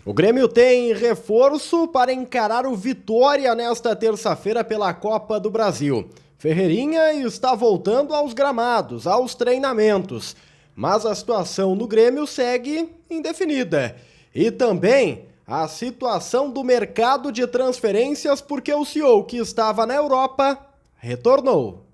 O Grêmio tem reforço para encarar o Vitória nesta terça-feira pela Copa do Brasil. Ferreirinha está voltando aos gramados, aos treinamentos, mas a situação no Grêmio segue indefinida. E também a situação do mercado de transferências, porque o CEO que estava na Europa retornou.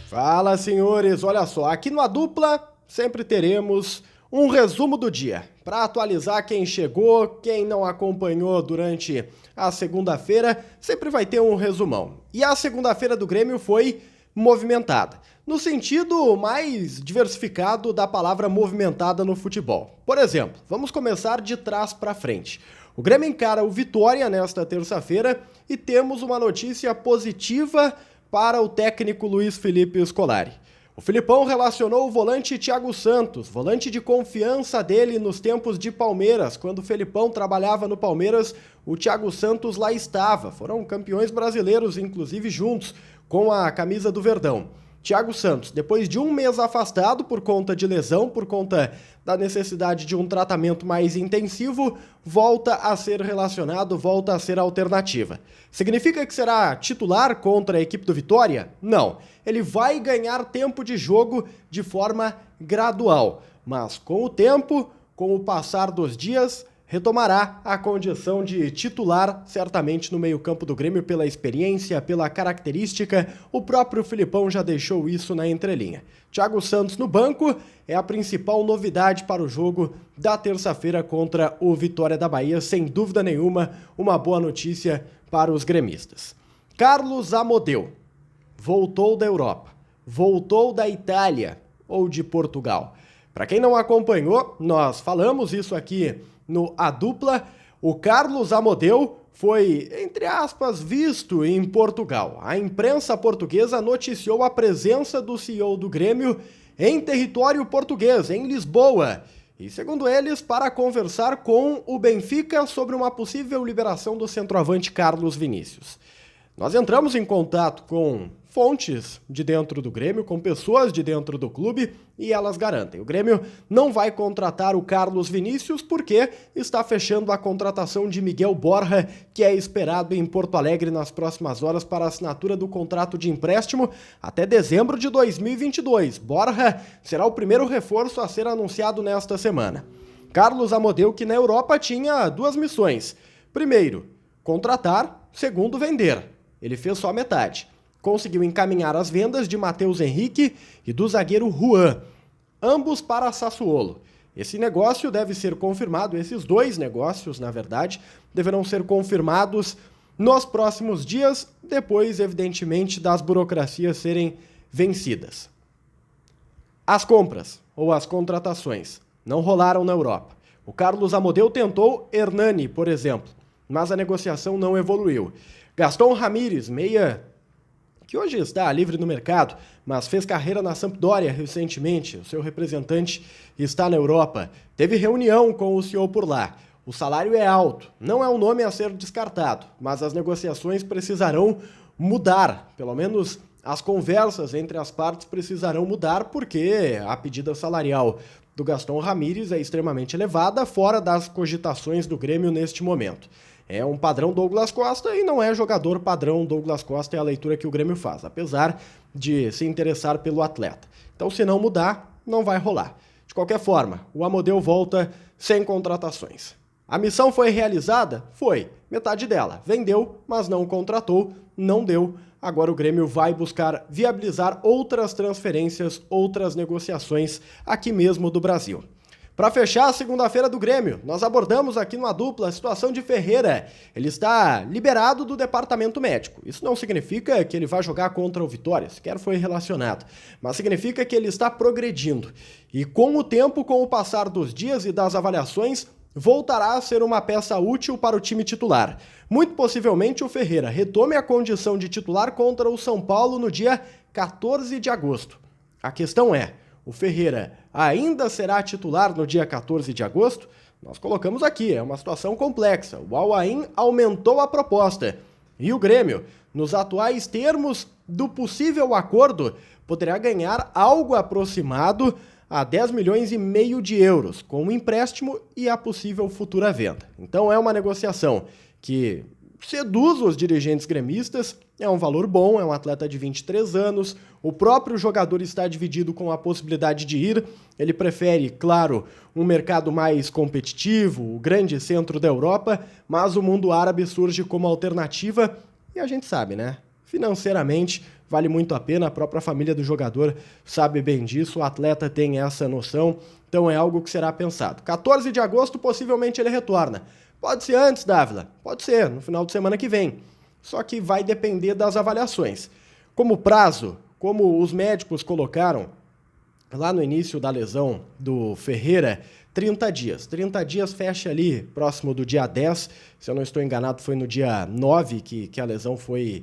Fala, senhores, olha só, aqui no A Dupla sempre teremos um resumo do dia para atualizar quem chegou, quem não acompanhou durante a segunda-feira, sempre vai ter um resumão. E a segunda-feira do Grêmio foi movimentada, no sentido mais diversificado da palavra movimentada no futebol. Por exemplo, vamos começar de trás para frente. O Grêmio encara o Vitória nesta terça-feira e temos uma notícia positiva para o técnico Luiz Felipe Scolari. O Filipão relacionou o volante Thiago Santos, volante de confiança dele nos tempos de Palmeiras. Quando o Filipão trabalhava no Palmeiras, o Thiago Santos lá estava. Foram campeões brasileiros, inclusive juntos, com a camisa do Verdão. Thiago Santos, depois de um mês afastado por conta de lesão, por conta da necessidade de um tratamento mais intensivo, volta a ser relacionado, volta a ser alternativa. Significa que será titular contra a equipe do Vitória? Não. Ele vai ganhar tempo de jogo de forma gradual, mas com o tempo, com o passar dos dias, retomará a condição de titular, certamente no meio-campo do Grêmio, pela experiência, pela característica. O próprio Filipão já deixou isso na entrelinha. Thiago Santos no banco é a principal novidade para o jogo da terça-feira contra o Vitória da Bahia. Sem dúvida nenhuma, uma boa notícia para os gremistas. Carlos Amodeu voltou da Europa, voltou da Itália ou de Portugal. Para quem não acompanhou, nós falamos isso aqui no A Dupla. O Carlos Amodeu foi, entre aspas, visto em Portugal. A imprensa portuguesa noticiou a presença do CEO do Grêmio em território português, em Lisboa. E, segundo eles, para conversar com o Benfica sobre uma possível liberação do centroavante Carlos Vinícius. Nós entramos em contato com fontes de dentro do Grêmio, com pessoas de dentro do clube, e elas garantem: o Grêmio não vai contratar o Carlos Vinícius porque está fechando a contratação de Miguel Borja, que é esperado em Porto Alegre nas próximas horas para a assinatura do contrato de empréstimo até dezembro de 2022. Borja será o primeiro reforço a ser anunciado nesta semana. Carlos Amodeu, que na Europa tinha duas missões: primeiro, contratar; segundo, vender. Ele fez só metade. Conseguiu encaminhar as vendas de Matheus Henrique e do zagueiro Juan, ambos para Sassuolo. Esse negócio deve ser confirmado, esses dois negócios, na verdade, deverão ser confirmados nos próximos dias, depois, evidentemente, das burocracias serem vencidas. As compras, ou as contratações, não rolaram na Europa. O Carlos Amodeu tentou Hernani, por exemplo, mas a negociação não evoluiu. Gaston Ramírez, meia que hoje está livre no mercado, mas fez carreira na Sampdoria recentemente. O seu representante está na Europa. Teve reunião com o CEO por lá. O salário é alto, não é um nome a ser descartado, mas as negociações precisarão mudar. Pelo menos as conversas entre as partes precisarão mudar, porque a pedida salarial do Gaston Ramírez é extremamente elevada, fora das cogitações do Grêmio neste momento. É um padrão Douglas Costa e não é jogador padrão Douglas Costa, é a leitura que o Grêmio faz, apesar de se interessar pelo atleta. Então, se não mudar, não vai rolar. De qualquer forma, o Amodeu volta sem contratações. A missão foi realizada? Foi. Metade dela. Vendeu, mas não contratou, não deu. Agora o Grêmio vai buscar viabilizar outras transferências, outras negociações aqui mesmo do Brasil. Para fechar a segunda-feira do Grêmio, nós abordamos aqui numa dupla a situação de Ferreira. Ele está liberado do departamento médico. Isso não significa que ele vai jogar contra o Vitória, sequer foi relacionado, mas significa que ele está progredindo. E com o tempo, com o passar dos dias e das avaliações, voltará a ser uma peça útil para o time titular. Muito possivelmente o Ferreira retome a condição de titular contra o São Paulo no dia 14 de agosto. A questão é: o Ferreira ainda será titular no dia 14 de agosto? Nós colocamos aqui, é uma situação complexa. O Al Ain aumentou a proposta. E o Grêmio, nos atuais termos do possível acordo, poderá ganhar algo aproximado a 10 milhões e meio de euros, com o empréstimo e a possível futura venda. Então é uma negociação que seduz os dirigentes gremistas, é um valor bom, é um atleta de 23 anos, o próprio jogador está dividido com a possibilidade de ir, ele prefere, claro, um mercado mais competitivo, o grande centro da Europa, mas o mundo árabe surge como alternativa e a gente sabe, né? Financeiramente vale muito a pena, a própria família do jogador sabe bem disso, o atleta tem essa noção, então é algo que será pensado. 14 de agosto possivelmente ele retorna. Pode ser antes, Dávila, pode ser, no final de semana que vem. Só que vai depender das avaliações. Como prazo, como os médicos colocaram lá no início da lesão do Ferreira, 30 dias. 30 dias fecha ali próximo do dia 10. Se eu não estou enganado, foi no dia 9 que a lesão foi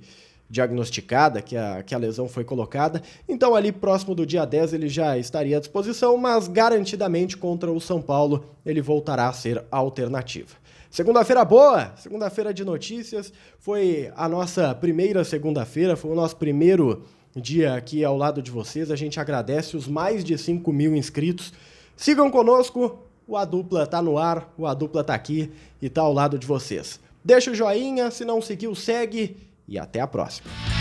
diagnosticada, que a lesão foi colocada. Então ali próximo do dia 10 ele já estaria à disposição, mas garantidamente contra o São Paulo ele voltará a ser a alternativa. Segunda-feira boa, segunda-feira de notícias, foi a nossa primeira segunda-feira, foi o nosso primeiro dia aqui ao lado de vocês, a gente agradece os mais de 5 mil inscritos. Sigam conosco, o A Dupla tá no ar, o A Dupla tá aqui e tá ao lado de vocês. Deixa o joinha, se não seguiu, segue e até a próxima.